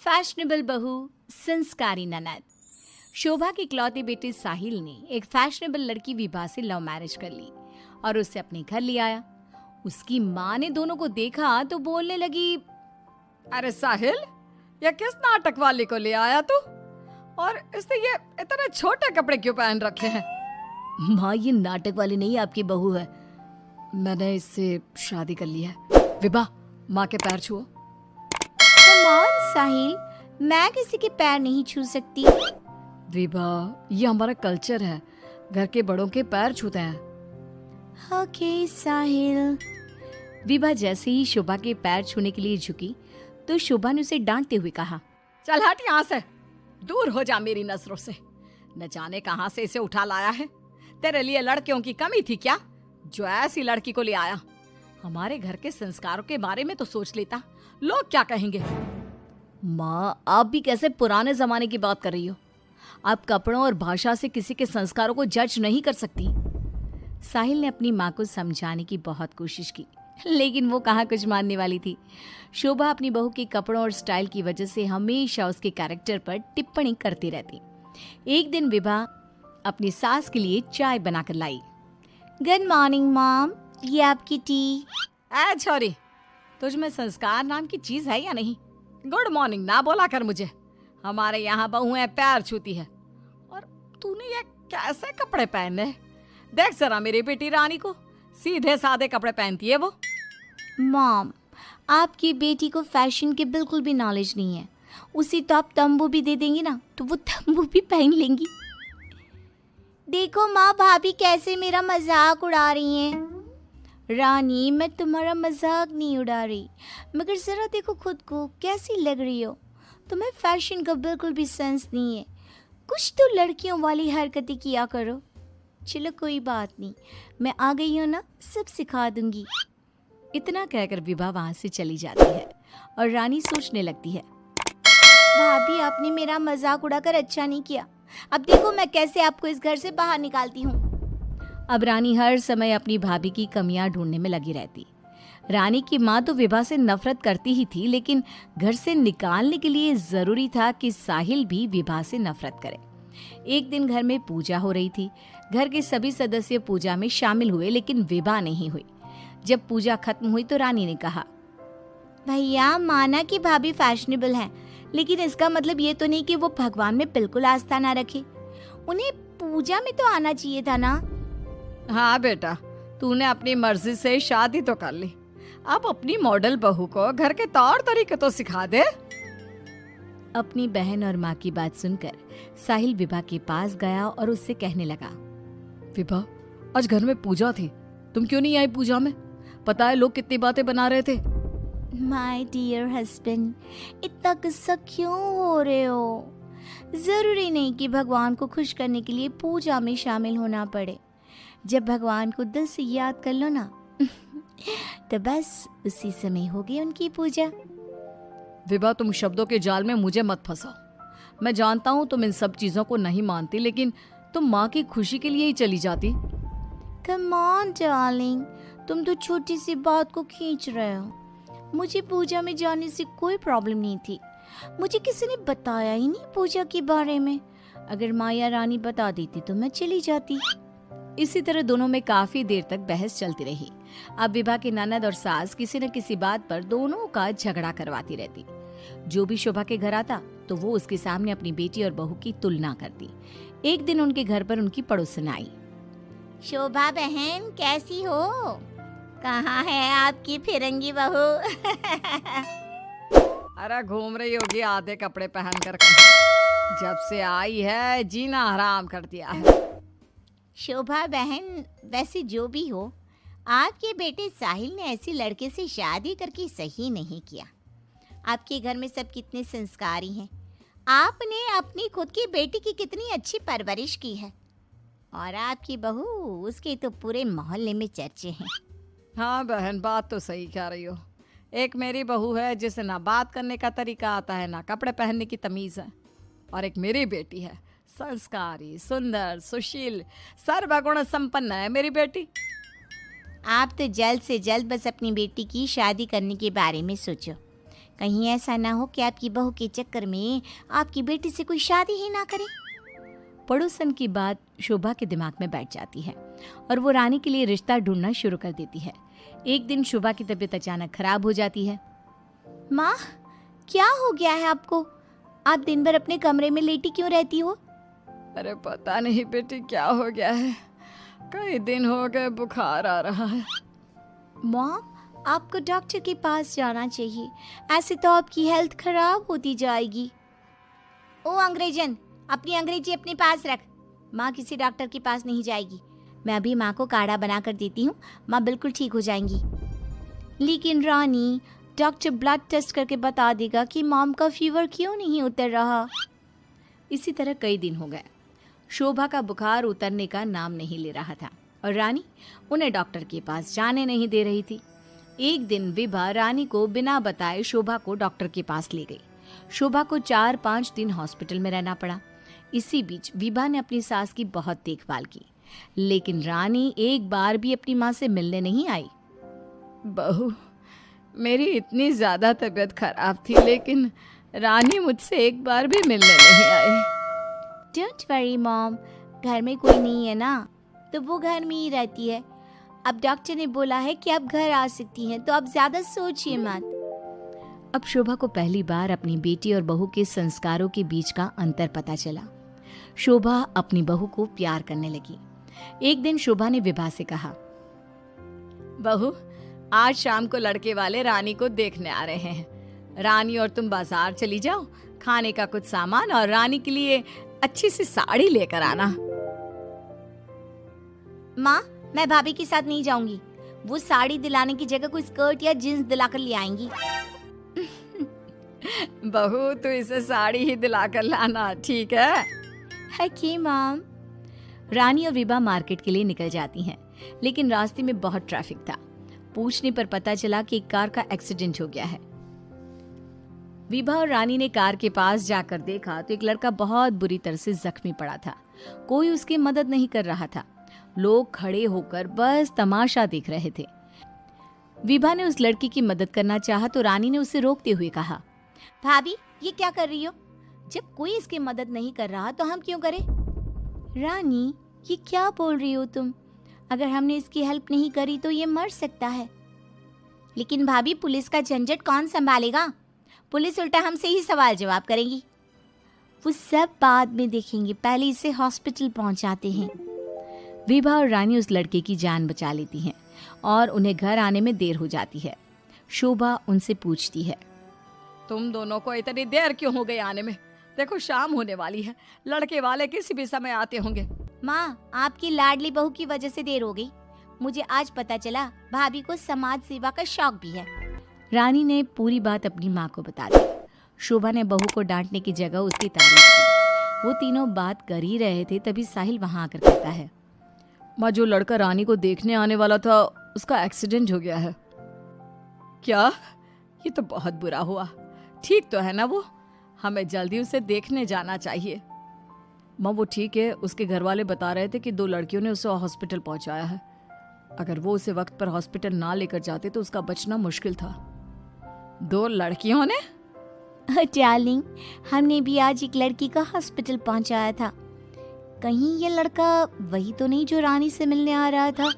Fashionable बहू, संस्कारी ननद। शोभा की इकलौती बेटे साहिल ने एक फैशनेबल लड़की विभा से लव मैरिज कर ली और उसे अपने घर ले आया। उसकी माँ ने दोनों को देखा तो बोलने लगी, अरे साहिल, ये किस नाटक वाली को ले आया तू? और इसने ये इतने छोटे कपड़े क्यों पहन रखे हैं? माँ, ये नाटक वाली नहीं आपकी बहू है, मैंने इससे शादी कर ली है। विभा, माँ के पैर छुओ। साहिल, मैं किसी के पैर नहीं छू सकती। विभा, ये हमारा कल्चर है, घर के बड़ों के पैर छूते हैं। ओके साहिल। विभा जैसे ही शोभा के पैर छूने के लिए झुकी तो शोभा ने उसे डांटते हुए कहा, चल हट यहाँ से, दूर हो जा मेरी नजरों से। न जाने कहाँ से इसे उठा लाया है। तेरे लिए लड़कियों की कमी थी क्या, जो ऐसी लड़की को ले आया? हमारे घर के संस्कारों के बारे में तो सोच लेता, लोग क्या कहेंगे? माँ, आप भी कैसे पुराने जमाने की बात कर रही हो? आप कपड़ों और भाषा से किसी के संस्कारों को जज नहीं कर सकती। साहिल ने अपनी माँ को समझाने की बहुत कोशिश की, लेकिन वो कहाँ कुछ मानने वाली थी। शोभा अपनी बहू के कपड़ों और स्टाइल की वजह से हमेशा उसके कैरेक्टर पर टिप्पणी करती रहती। एक दिन विभा अपनी सास के लिए चाय बनाकर लाई। गुड मॉर्निंग मॉम, ये आपकी टी। ऐ छोरी, तुझ में संस्कार नाम की चीज है या नहीं? गुड मॉर्निंग ना बोला कर मुझे। हमारे यहाँ बहुएं पैर छूती है और तूने ये कैसे कपड़े पहने? देख जरा मेरी बेटी रानी को, सीधे सादे कपड़े पहनती है वो। मॉम, आपकी बेटी को फैशन की बिल्कुल भी नॉलेज नहीं है। उसी तो आप तंबू भी दे देंगी ना तो वो तंबू भी पहन लेंगी। देखो माँ, भाभी कैसे मेरा मजाक उड़ा रही हैं। रानी, मैं तुम्हारा मजाक नहीं उड़ा रही, मगर जरा देखो खुद को, कैसी लग रही हो। तुम्हें फैशन का बिल्कुल भी सेंस नहीं है। कुछ तो लड़कियों वाली हरकतें किया करो। चलो कोई बात नहीं, मैं आ गई हूँ ना, सब सिखा दूंगी। इतना कहकर विभा वहां से चली जाती है और रानी सोचने लगती है, भाभी आपने मेरा मजाक उड़ाकर अच्छा नहीं किया। अब देखो मैं कैसे आपको इस घर से बाहर निकालती हूँ। अब रानी हर समय अपनी भाभी की कमियां ढूंढने में लगी रहती। रानी की माँ तो विभा से नफरत करती ही थी, लेकिन घर से निकालने के लिए जरूरी था कि साहिल भी विभा से नफरत करे। एक दिन घर में पूजा हो रही थी। घर के सभी सदस्य पूजा में शामिल हुए, लेकिन विभा नहीं हुई। जब पूजा खत्म हुई तो रानी ने कहा, भैया, माना कि भाभी फैशनेबल हैं, लेकिन इसका मतलब ये तो नहीं कि वो भगवान में बिल्कुल आस्था ना रखे। उन्हें पूजा में तो आना चाहिए था ना। हाँ बेटा, तूने अपनी मर्जी से शादी तो कर ली, अब अपनी मॉडल बहू को घर के तौर तरीके तो सिखा दे। अपनी बहन और माँ की बात सुनकर साहिल विभा के पास गया और उससे कहने लगा, विभा, आज घर में पूजा थी, तुम क्यों नहीं आई पूजा में? पता है लोग कितनी बातें बना रहे थे। माय डियर हस्बैंड, इतना गुस्सा क्यों हो रहे हो? जरूरी नहीं कि भगवान को खुश करने के लिए पूजा में शामिल होना पड़े। जब भगवान को दिल से याद कर लो ना तो बस उसी समय होगी उनकी पूजा। विभा, तुम शब्दों के जाल में मुझे मत फंसाओ। मैं जानता हूँ तुम इन सब चीजों को नहीं मानती, लेकिन तुम माँ की खुशी के लिए ही चली जाती। कम ऑन डार्लिंग, तुम तो छोटी सी बात को खींच रहे हो। मुझे पूजा में जाने से कोई प्रॉब्लम नहीं थी। मुझे किसी ने बताया ही नहीं पूजा के बारे में। अगर माया रानी बता देती तो मैं चली जाती। इसी तरह दोनों में काफी देर तक बहस चलती रही। अब विभा की ननद और सास किसी न किसी बात पर दोनों का झगड़ा करवाती रहती। जो भी शोभा के घर आता तो वो उसके सामने अपनी बेटी और बहू की तुलना करती। एक दिन उनके घर पर उनकी पड़ोसन आई। शोभा बहन, कैसी हो? कहाँ है आपकी फिरंगी बहू? अरे घूम रही होगी आधे कपड़े पहन कर। जब से आई है जीना हराम कर दिया है। शोभा बहन, वैसे जो भी हो, आपके बेटे साहिल ने ऐसी लड़के से शादी करके सही नहीं किया। आपके घर में सब कितने संस्कारी हैं। आपने अपनी खुद की बेटी की कितनी अच्छी परवरिश की है, और आपकी बहू, उसके तो पूरे मोहल्ले में चर्चे हैं। हाँ बहन, बात तो सही कह रही हो। एक मेरी बहू है जिसे ना बात करने का तरीका आता है, ना कपड़े पहनने की तमीज़ है, और एक मेरी बेटी है, संस्कारी, सुंदर, सुशील, सर्वगुण संपन्न है मेरी बेटी। आप तो जल्द से जल्द बस अपनी बेटी की शादी करने के बारे में सोचो। कहीं ऐसा ना हो कि आपकी बहू के चक्कर में आपकी बेटी से कोई शादी ही ना करे। पड़ोसन की बात शोभा के दिमाग में बैठ जाती है और वो रानी के लिए रिश्ता ढूंढना शुरू कर देती है। एक दिन शोभा की तबीयत अचानक खराब हो जाती है। माँ, क्या हो गया है आपको? आप दिन भर अपने कमरे में लेटी क्यों रहती हो? अरे पता नहीं बेटी क्या हो गया है, कई दिन हो गए बुखार आ रहा है। मॉम, आपको डॉक्टर के पास जाना चाहिए, ऐसे तो आपकी हेल्थ खराब होती जाएगी। ओ अंग्रेजन, अपनी अंग्रेजी अपने पास रख। माँ किसी डॉक्टर के पास नहीं जाएगी। मैं अभी माँ को काढ़ा बना कर देती हूँ, माँ बिल्कुल ठीक हो जाएंगी। लेकिन रानी, डॉक्टर ब्लड टेस्ट करके बता देगा कि मॉम का फीवर क्यों नहीं उतर रहा। इसी तरह कई दिन हो गए। शोभा का बुखार उतरने का नाम नहीं ले रहा था और रानी उन्हें डॉक्टर के पास जाने नहीं दे रही थी। एक दिन विभा रानी को बिना बताए शोभा को डॉक्टर के पास ले गई। शोभा को 4-5 दिन हॉस्पिटल में रहना पड़ा। इसी बीच विभा ने अपनी सास की बहुत देखभाल की, लेकिन रानी एक बार भी अपनी माँ से मिलने नहीं आई। बहू, मेरी इतनी ज़्यादा तबीयत खराब थी, लेकिन रानी मुझसे एक बार भी मिलने नहीं आई। डोंट वरी मॉम, घर में कोई नहीं है ना, तो वो घर में ही रहती है। अब डॉक्टर ने बोला है कि आप घर आ सकती हैं, तो आप ज़्यादा सोचिए मत। अब शोभा को पहली बार अपनी बेटी और बहू के संस्कारों के बीच का अंतर पता चला। शोभा अपनी बहू को प्यार करने लगी। एक दिन शोभा ने विभा से कहा, बहू, आज शाम को लड़के वाले रानी को देखने आ रहे हैं। रानी और तुम बाजार चली जाओ, खाने का कुछ सामान और रानी के लिए अच्छी सी साड़ी लेकर आना। माँ, मैं भाभी के साथ नहीं जाऊंगी। वो साड़ी दिलाने की जगह कोई स्कर्ट या जींस दिलाकर ले आएंगी। बहू, तो इसे साड़ी ही दिलाकर लाना, ठीक है? Okay mom. रानी और विभा मार्केट के लिए निकल जाती हैं, लेकिन रास्ते में बहुत ट्रैफिक था। पूछने पर पता चला कि एक कार का एक्सीडेंट हो गया है। विभा और रानी ने कार के पास जाकर देखा तो एक लड़का बहुत बुरी तरह से जख्मी पड़ा था। कोई उसकी मदद नहीं कर रहा था। लोग खड़े होकर बस तमाशा देख रहे थे। विभा ने उस लड़की की मदद करना चाहा तो रानी ने उसे रोकते हुए कहा, भाभी, ये क्या कर रही हो? जब कोई इसकी मदद नहीं कर रहा तो हम क्यों करें? रानी, ये क्या बोल रही हो तुम? अगर हमने इसकी हेल्प नहीं करी तो ये मर सकता है। लेकिन भाभी, पुलिस का झंझट कौन संभालेगा? पुलिस उल्टा हमसे ही सवाल जवाब करेगी। वो सब बाद में देखेंगे, पहले इसे हॉस्पिटल पहुंचाते हैं। विभा और रानी उस लड़के की जान बचा लेती हैं और उन्हें घर आने में देर हो जाती है। शोभा उनसे पूछती है, तुम दोनों को इतनी देर क्यों हो गई आने में? देखो शाम होने वाली है, लड़के वाले किसी भी समय आते होंगे। माँ, आपकी लाडली बहू की वजह से देर हो गई। मुझे आज पता चला भाभी को समाज सेवा का शौक भी है। रानी ने पूरी बात अपनी माँ को बता दी। शोभा ने बहू को डांटने की जगह उसकी तारीफ की। वो तीनों बात कर ही रहे थे, तभी साहिल वहाँ आकर कहता है, माँ, जो लड़का रानी को देखने आने वाला था उसका एक्सीडेंट हो गया है। क्या? ये तो बहुत बुरा हुआ। ठीक तो है ना वो? हमें जल्दी उसे देखने जाना चाहिए। माँ, वो ठीक है, उसके घर वाले बता रहे थे कि 2 लड़कियों ने उसे हॉस्पिटल पहुंचाया है। अगर वो उसे वक्त पर हॉस्पिटल ना लेकर जाते तो उसका बचना मुश्किल था। 2 लड़कियों ने? डार्लिंग, हमने भी आज एक लड़की का हॉस्पिटल पहुंचाया था। कहीं ये लड़का वही तो नहीं जो रानी से मिलने आ रहा था?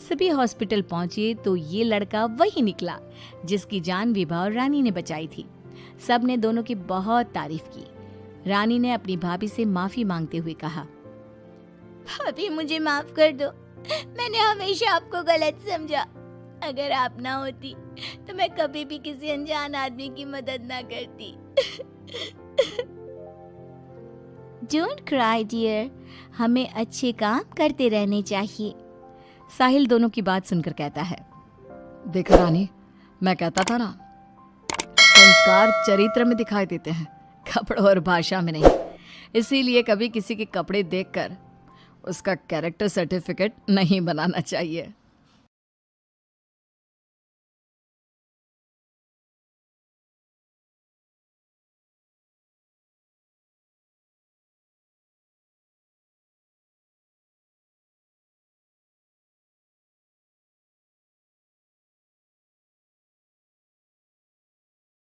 सभी हॉस्पिटल पहुंचे तो ये लड़का वही निकला जिसकी जान विभा और रानी ने बचाई थी। सब ने दोनों की बहुत तारीफ की। रानी ने अपनी भाभी से माफी मांगते हुए कहा, भाभी, मुझे माफ कर दो। मैंने हमेशा आपको गलत समझा। अगर आप ना होती तो मैं कभी भी किसी अनजान आदमी की मदद ना करती। डोंट क्राई डियर, हमें अच्छे काम करते रहने चाहिए। साहिल दोनों की बात सुनकर कहता है, देखा रानी, मैं कहता था ना, संस्कार चरित्र में दिखाई देते हैं, कपड़ों और भाषा में नहीं। इसीलिए कभी किसी के कपड़े देखकर उसका कैरेक्टर सर्टिफिकेट नहीं बनाना चाहिए।